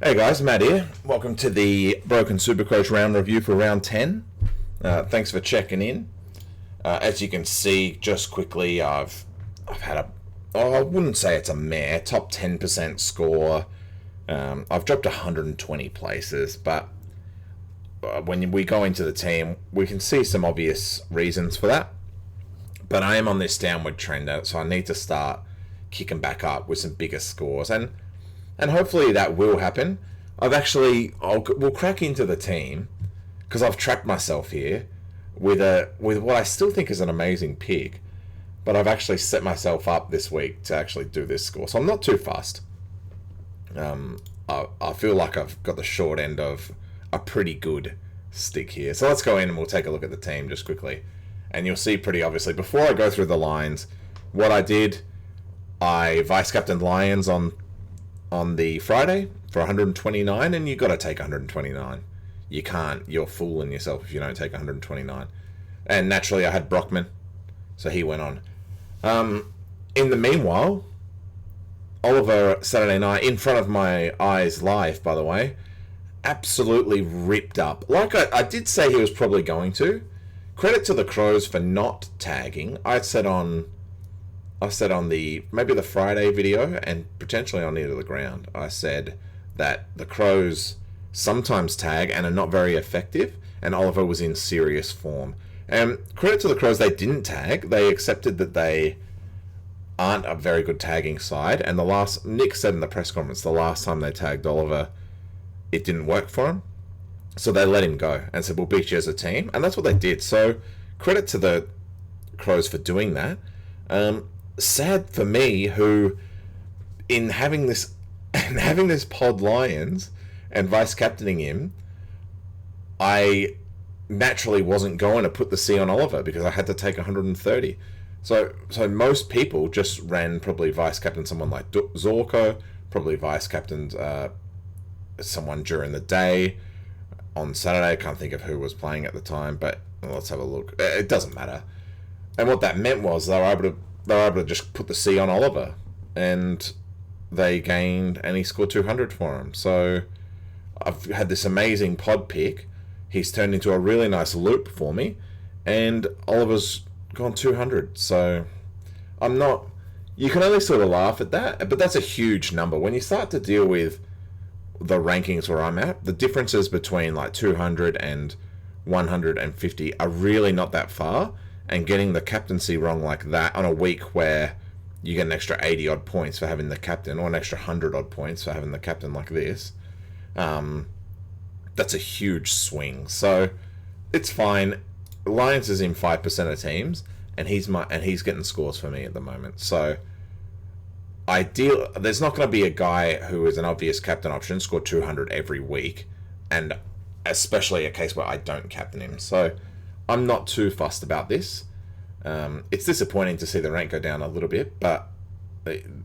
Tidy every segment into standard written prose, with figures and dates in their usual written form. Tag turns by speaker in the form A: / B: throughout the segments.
A: Hey guys, Matt here. Welcome to the Broken Supercoach round review for round 10. Thanks for checking in. As you can see, just quickly, I've had I wouldn't say it's a meh, top 10% score. I've dropped 120 places, but when we go into the team, we can see some obvious reasons for that. But I am on this downward trend, so I need to start kicking back up with some bigger scores, and hopefully that will happen. We'll crack into the team because I've trapped myself here with what I still think is an amazing pick, but I've actually set myself up this week to actually do this score, so I'm not too fast. I feel like I've got the short end of a pretty good stick here. So let's go in and we'll take a look at the team just quickly, and you'll see pretty obviously before I go through the lines what I did. I vice captained Lions on the Friday for 129, and you got to take 129. You can't. You're fooling yourself if you don't take 129. And naturally, I had Brockman, so he went on. In the meanwhile, Oliver Saturday night in front of my eyes live, by the way, absolutely ripped up. Like I did say he was probably going to. Credit to the Crows for not tagging. I said on maybe the Friday video and potentially on Near to the Ground, I said that the Crows sometimes tag and are not very effective, and Oliver was in serious form. And credit to the Crows, they didn't tag. They accepted that they aren't a very good tagging side, and Nick said in the press conference the last time they tagged Oliver, it didn't work for him. So they let him go and said, we'll beat you as a team. And that's what they did. So credit to the Crows for doing that. Sad for me, who in having this pod Lions and vice captaining him, I naturally wasn't going to put the C on Oliver because I had to take 130. So most people just ran probably vice captain someone like Zorko, probably vice captained someone during the day on Saturday. I can't think of who was playing at the time, but let's have a look. It doesn't matter. And what that meant was they were able to just put the C on Oliver, and they gained, and he scored 200 for him. So I've had this amazing pod pick. He's turned into a really nice loop for me, and Oliver's gone 200. So you can only sort of laugh at that, but that's a huge number. When you start to deal with the rankings where I'm at, the differences between like 200 and 150 are really not that far. And getting the captaincy wrong like that on a week where you get an extra 80 odd points for having the captain, or an extra 100 odd points for having the captain like this, that's a huge swing. So it's fine. Lions is in 5% of teams, and he's getting scores for me at the moment. So there's not going to be a guy who is an obvious captain option score 200 every week, and especially a case where I don't captain him. So I'm not too fussed about this. It's disappointing to see the rank go down a little bit, but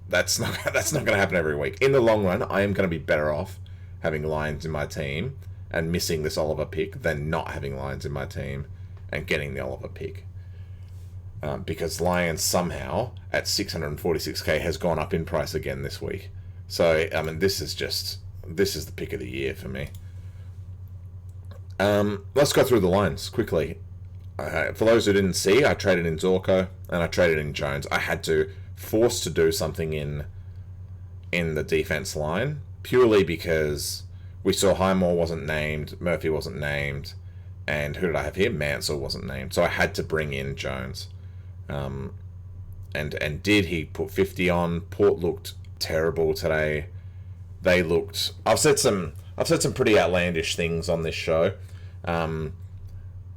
A: that's not going to happen every week. In the long run, I am going to be better off having Lions in my team and missing this Oliver pick than not having Lions in my team and getting the Oliver pick. Because Lions somehow at 646k has gone up in price again this week. So I mean, this is the pick of the year for me. Let's go through the lines quickly. For those who didn't see, I traded in Zorko and I traded in Jones. I had to force to do something in the defense line purely because we saw Highmore wasn't named, Murphy wasn't named, and who did I have here? Mansell wasn't named. So I had to bring in Jones. And did he put 50 on? Port looked terrible today. I've said some pretty outlandish things on this show.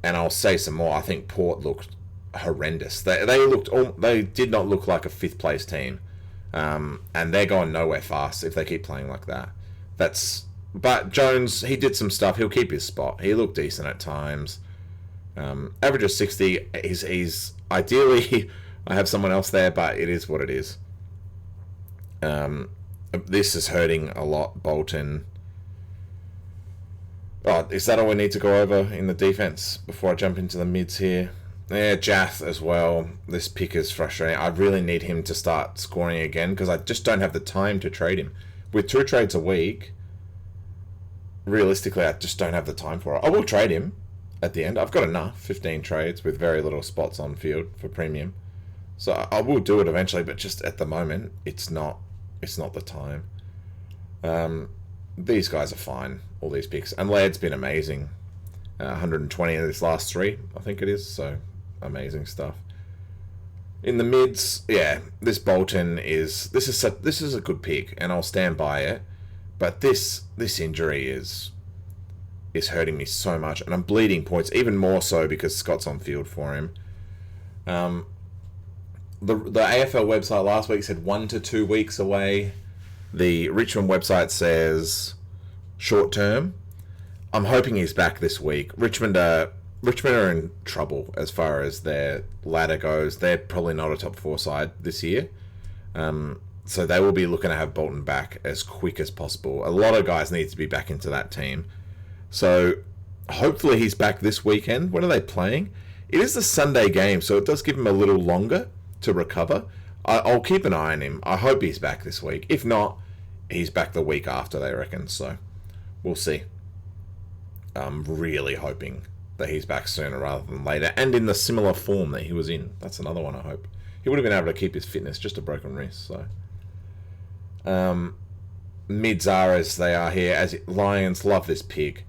A: And I'll say some more. I think Port looked horrendous. They did not look like a fifth place team, and they're going nowhere fast if they keep playing like that. But Jones, he did some stuff. He'll keep his spot. He looked decent at times. Average of 60. He's ideally I have someone else there, but it is what it is. This is hurting a lot, Bolton. Oh, is that all we need to go over in the defense before I jump into the mids here? Yeah, Jath as well. This pick is frustrating. I really need him to start scoring again because I just don't have the time to trade him. With 2 trades a week, realistically, I just don't have the time for it. I will trade him at the end. I've got enough, 15 trades with very little spots on field for premium. So I will do it eventually, but just at the moment, it's not the time. These guys are fine, all these picks. And Laird's been amazing. 120 in his last 3, I think it is. So amazing stuff. In the mids, yeah, this Bolton is a good pick, and I'll stand by it. But this injury is hurting me so much, and I'm bleeding points, even more so because Scott's on field for him. The AFL website last week said 1 to 2 weeks away. The Richmond website says short term. I'm hoping he's back this week. Richmond are in trouble as far as their ladder goes. They're probably not a top 4 side this year. So they will be looking to have Bolton back as quick as possible. A lot of guys need to be back into that team. So hopefully he's back this weekend. When are they playing? It is the Sunday game, so it does give him a little longer to recover. I'll keep an eye on him. I hope he's back this week. If not, he's back the week after, they reckon. So we'll see. I'm really hoping that he's back sooner rather than later, and in the similar form that he was in. That's another one I hope. He would have been able to keep his fitness, just a broken wrist. So mids are as they are here. As Lions love this pick.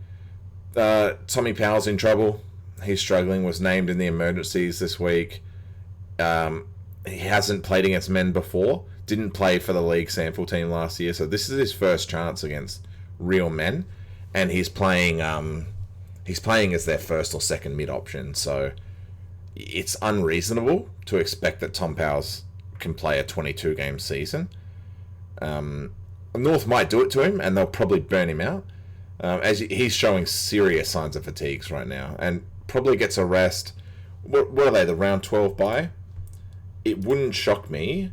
A: Tommy Powell's in trouble. He's struggling. Was named in the emergencies this week. He hasn't played against men before. Didn't play for the league sample team last year, so this is his first chance against real men, and he's playing as their first or second mid option. So it's unreasonable to expect that Tom Powers can play a 22 game season. North might do it to him, and they'll probably burn him out, as he's showing serious signs of fatigues right now, and probably gets a rest. What are they, the round 12 bye? It wouldn't shock me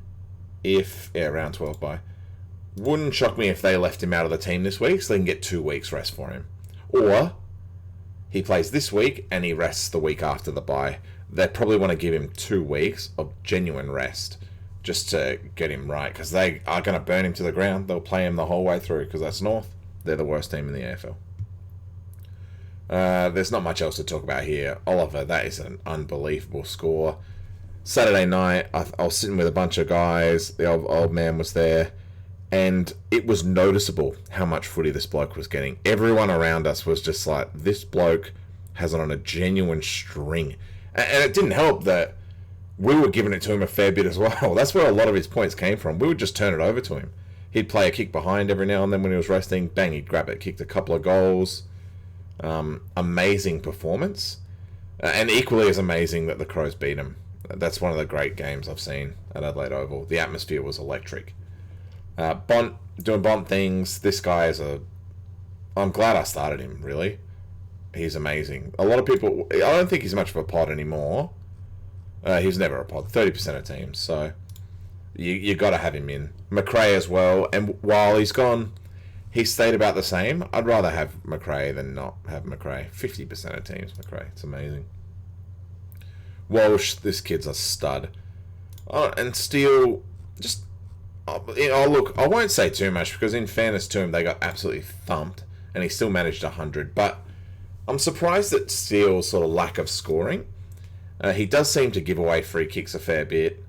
A: if... Yeah, round 12 bye. Wouldn't shock me if they left him out of the team this week so they can get 2 weeks rest for him. Or he plays this week and he rests the week after the bye. They probably want to give him 2 weeks of genuine rest just to get him right, because they are going to burn him to the ground. They'll play him the whole way through because that's North. They're the worst team in the AFL. There's not much else to talk about here. Oliver, that is an unbelievable score. Saturday night, I was sitting with a bunch of guys. The old man was there, and it was noticeable how much footy this bloke was getting. Everyone around us was just like, this bloke has it on a genuine string. And it didn't help that we were giving it to him a fair bit as well. That's where a lot of his points came from. We would just turn it over to him. He'd play a kick behind every now and then when he was resting. Bang, he'd grab it. Kicked a couple of goals. Amazing performance. And equally as amazing that the Crows beat him. That's one of the great games I've seen at Adelaide Oval. The atmosphere was electric. Bont, doing Bont things. This guy is I'm glad I started him, really. He's amazing. A lot of people... I don't think he's much of a pod anymore. He's never a pod. 30% of teams. So you got to have him in. McRae as well. And while he's gone, he stayed about the same. I'd rather have McRae than not have McRae. 50% of teams, McRae. It's amazing. Walsh, this kid's a stud. And Steele, just... look, I won't say too much, because in fairness to him, they got absolutely thumped, and he still managed 100. But I'm surprised at Steele's sort of lack of scoring. He does seem to give away free kicks a fair bit,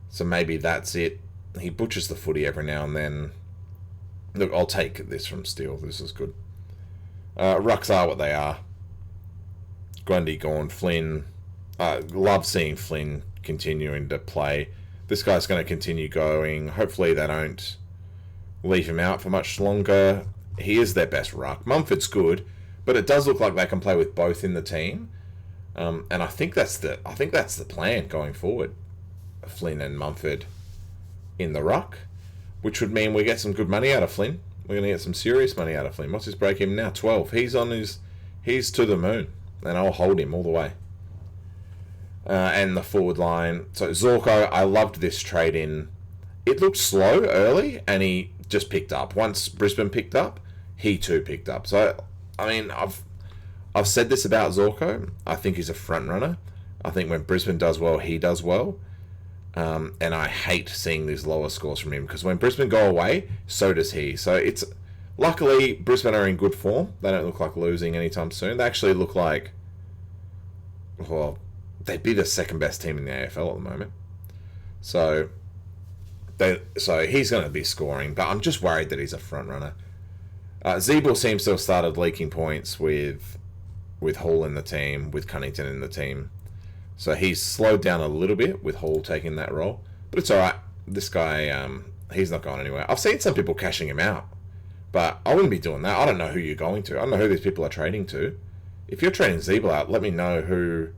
A: so maybe that's it. He butchers the footy every now and then. Look, I'll take this from Steele. This is good. Rucks are what they are. Grundy, Gorn, Flynn. Love seeing Flynn continuing to play. This guy's going to continue going. Hopefully they don't leave him out for much longer. He is their best ruck. Mumford's good, but it does look like they can play with both in the team. And I think that's the plan going forward. Flynn and Mumford in the ruck, which would mean we get some good money out of Flynn. We're going to get some serious money out of Flynn. What's his break even now? 12. He's to the moon, and I'll hold him all the way. And the forward line. So Zorko, I loved this trade in. It looked slow early, and he just picked up. Once Brisbane picked up, he too picked up. So, I mean, I've said this about Zorko. I think he's a front runner. I think when Brisbane does well, he does well. And I hate seeing these lower scores from him, because when Brisbane go away, so does he. So it's Luckily, Brisbane are in good form. They don't look like losing anytime soon. They actually look like, well, they'd be the second best team in the AFL at the moment. So he's going to be scoring, but I'm just worried that he's a front runner. Zeeble seems to have started leaking points with Hall in the team, with Cunnington in the team. So he's slowed down a little bit with Hall taking that role. But it's alright. This guy, he's not going anywhere. I've seen some people cashing him out, but I wouldn't be doing that. I don't know who you're going to. I don't know who these people are trading to. If you're trading Zeeble out, let me know who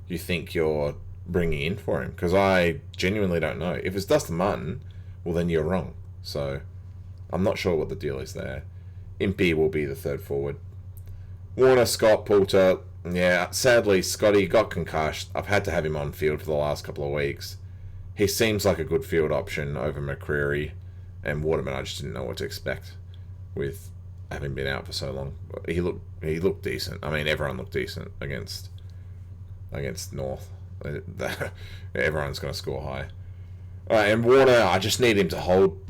A: you think you're bringing in for him, because I genuinely don't know. If it's Dustin Martin, well, then you're wrong. So I'm not sure what the deal is there. Impey will be the third forward. Warner, Scott, Poulter. Yeah, sadly, Scotty got concussed. I've had to have him on field for the last couple of weeks. He seems like a good field option over McCreary, and Waterman I just didn't know what to expect with having been out for so long. He looked decent. I mean, everyone looked decent against North. Everyone's going to score high. All right, and Warner, I just need him to hold,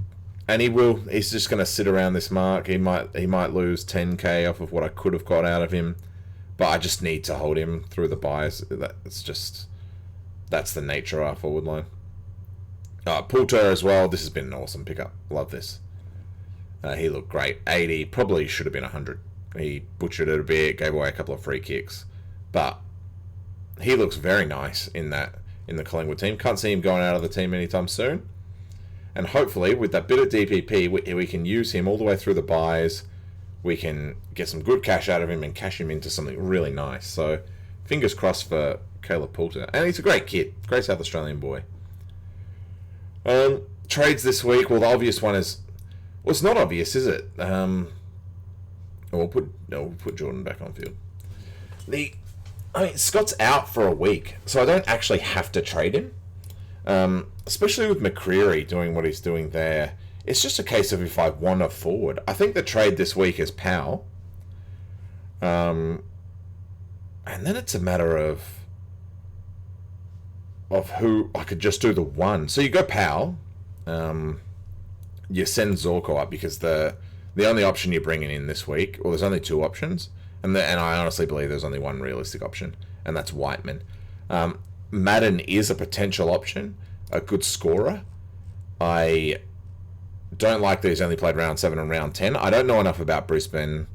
A: and he will. He's just going to sit around this mark. He might lose 10k off of what I could have got out of him, but I just need to hold him through the buys. That's the nature of our forward line. Poulter as well. This has been an awesome pickup. Love this. He looked great. 80, probably should have been 100. He butchered it a bit, gave away a couple of free kicks, but he looks very nice in the Collingwood team. Can't see him going out of the team anytime soon. And hopefully, with that bit of DPP, we can use him all the way through the buys. We can get some good cash out of him and cash him into something really nice. So, fingers crossed for Caleb Poulter. And he's a great kid. Great South Australian boy. Trades this week. Well, the obvious one is... Well, it's not obvious, is it? We'll put Jordan back on field. Scott's out for a week, so I don't actually have to trade him. Especially with McCreary doing what he's doing there. It's just a case of if I want a forward. I think the trade this week is Powell. And then it's a matter of who I could just do the one. So you go Powell. You send Zorko up because the only option you're bringing in this week, well, there's only two options. And I honestly believe there's only one realistic option, and that's Whiteman. Madden is a potential option, a good scorer. I don't like that he's only played round 7 and round 10. I don't know enough about Brisbane.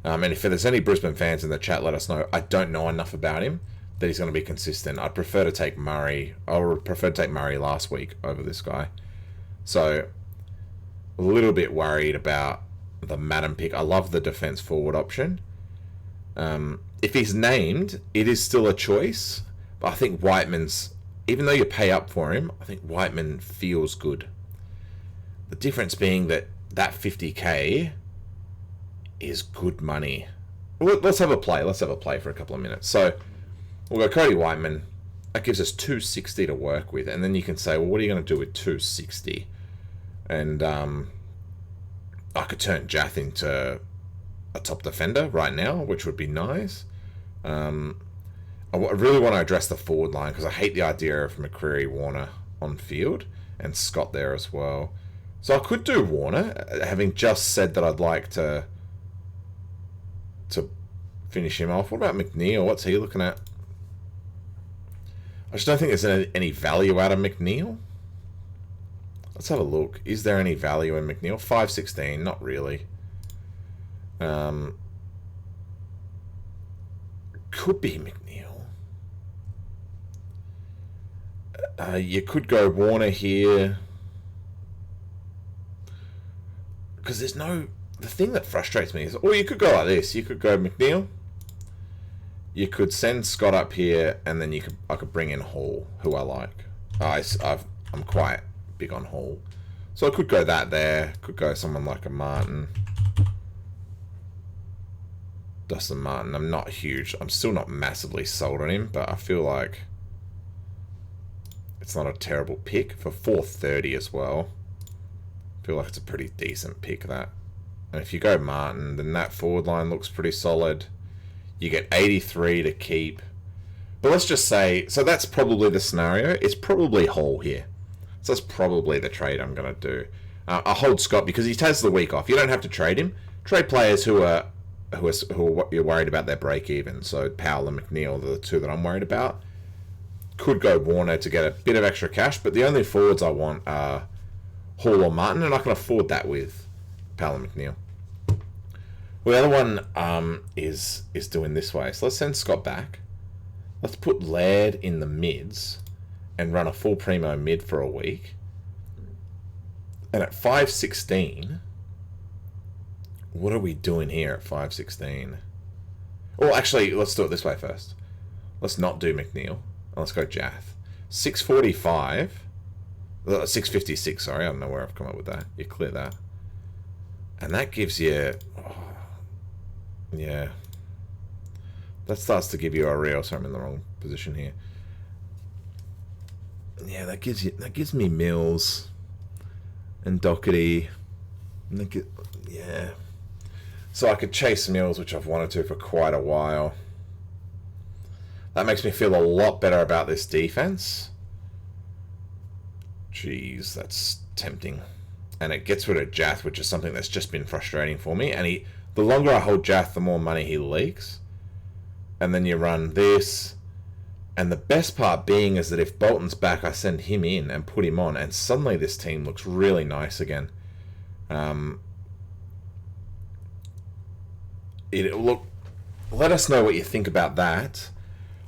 A: And if there's any Brisbane fans in the chat, let us know. I don't know enough about him that he's going to be consistent. I'd prefer to take Murray. I would prefer to take Murray last week over this guy. So, a little bit worried about the Madden pick. I love the defence forward option. If he's named, it is still a choice. But I think Whiteman's, even though you pay up for him, I think Whiteman feels good. The difference being that 50k is good money. Well, let's have a play. Let's have a play for a couple of minutes. So we'll go Cody Whiteman. That gives us 260 to work with. And then you can say, well, what are you going to do with 260? And I could turn Jath into a top defender right now, which would be nice. I really want to address the forward line because I hate the idea of McCreary, Warner on field and Scott there as well. So I could do Warner, having just said that I'd like to finish him off. What about McNeil? What's he looking at? I just don't think there's any value out of McNeil. Let's have a look. Is there any value in McNeil? 516, not really. Could be McNeil. You could go Warner here. Because there's no... The thing that frustrates me is... Or you could go like this. You could go McNeil. You could send Scott up here, and then I could bring in Hall, who I like. I'm quite big on Hall. So I could go that there. Could go someone like a Martin. Dustin Martin. I'm still not massively sold on him, but I feel like it's not a terrible pick for 430 as well. I feel like it's a pretty decent pick, that. And if you go Martin, then that forward line looks pretty solid. You get 83 to keep. But let's just say, so that's probably the scenario. It's probably Hall here. So that's probably the trade I'm going to do. I hold Scott because he has the week off. You don't have to trade him. Trade players who are you're worried about their break even. So Powell and McNeil are the two that I'm worried about. Could go Warner to get a bit of extra cash, but the only forwards I want are Hall or Martin, and I can afford that with Powell and McNeil. Well, the other one is doing this way. So let's send Scott back. Let's put Laird in the mids and run a full primo mid for a week. And at 516, what are we doing here at 516? Well, actually, let's do it this way first. Let's not do McNeil. Let's go Jath. 645. 656, sorry. I don't know where I've come up with that. You clear that. And that gives you... Oh, yeah. That starts to give you a real... Sorry, I'm in the wrong position here. Yeah, that gives me Mills and Doherty. And yeah. So I could chase Mills, which I've wanted to for quite a while. That makes me feel a lot better about this defense. Jeez, that's tempting. And it gets rid of Jath, which is something that's just been frustrating for me. And the longer I hold Jath, the more money he leaks. And then you run this. And the best part being is that if Bolton's back, I send him in and put him on. And suddenly this team looks really nice again. Let us know what you think about that.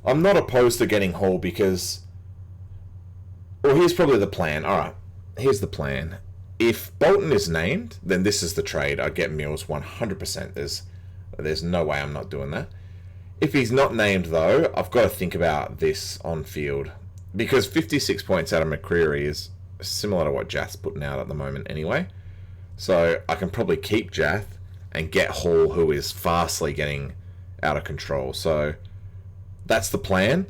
A: I'm not opposed to getting Hall because... Well, here's probably the plan. Alright, here's the plan. If Bolton is named, then this is the trade. I get Mills 100%. There's no way I'm not doing that. If he's not named, though, I've got to think about this on field. Because 56 points out of McCreary is similar to what Jath's putting out at the moment anyway. So I can probably keep Jath and get Hall, who is fastly getting out of control. So that's the plan.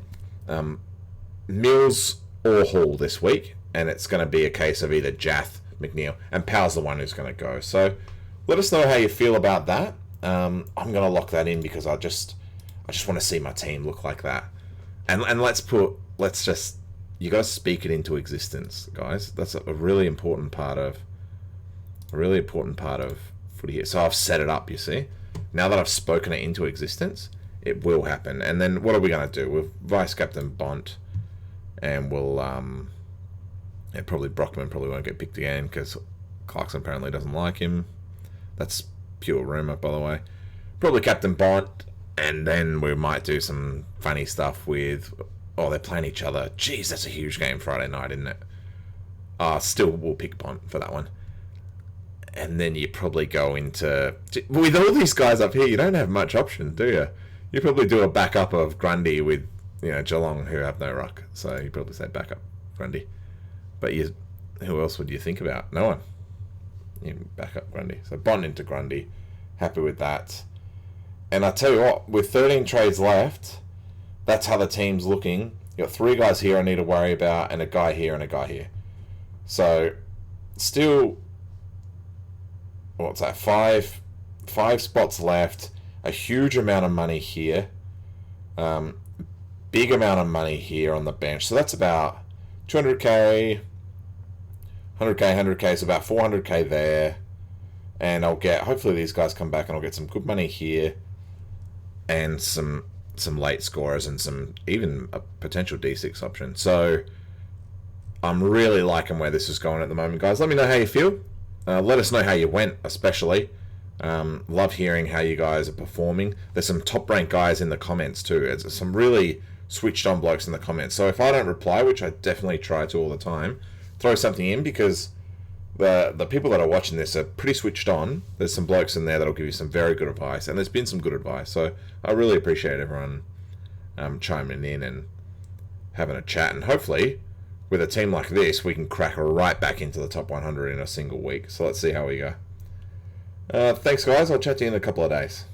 A: Mills or Hall this week. And it's going to be a case of either Jath, McNeil, and Powell's the one who's going to go. So let us know how you feel about that. I'm going to lock that in because I just want to see my team look like that. And let's just, you got to speak it into existence, guys. That's a really important part of footy here. So I've set it up, you see. Now that I've spoken it into existence, it will happen. And then what are we going to do? With Vice Captain Bont, and we'll probably Brockman probably won't get picked again because Clarkson apparently doesn't like him. That's pure rumour, by the way. Probably Captain Bont, and then we might do some funny stuff with... Oh, they're playing each other. Jeez, that's a huge game Friday night, isn't it? Still, we'll pick Bont for that one. And then you probably go into... With all these guys up here, you don't have much option, do you? You probably do a backup of Grundy with, Geelong, who have no ruck. So you probably say backup Grundy. But who else would you think about? No one. You back up Grundy. So Bond into Grundy. Happy with that. And I tell you what, with 13 trades left, that's how the team's looking. You've got 3 guys here I need to worry about, and a guy here and a guy here. So, still, what's that? 5 spots left. A huge amount of money here. Big amount of money here on the bench. So that's about 200k, 100k, so about 400k there. And I'll get, hopefully these guys come back and I'll get some good money here. And some late scorers and even a potential D6 option. So I'm really liking where this is going at the moment, guys. Let me know how you feel. Let us know how you went, especially. Love hearing how you guys are performing. There's some top-ranked guys in the comments too. It's some really switched-on blokes in the comments. So if I don't reply, which I definitely try to all the time, throw something in because the people that are watching this are pretty switched on. There's some blokes in there that'll give you some very good advice, and there's been some good advice. So I really appreciate everyone chiming in and having a chat. And hopefully, with a team like this, we can crack right back into the top 100 in a single week. So let's see how we go. Thanks, guys. I'll chat to you in a couple of days.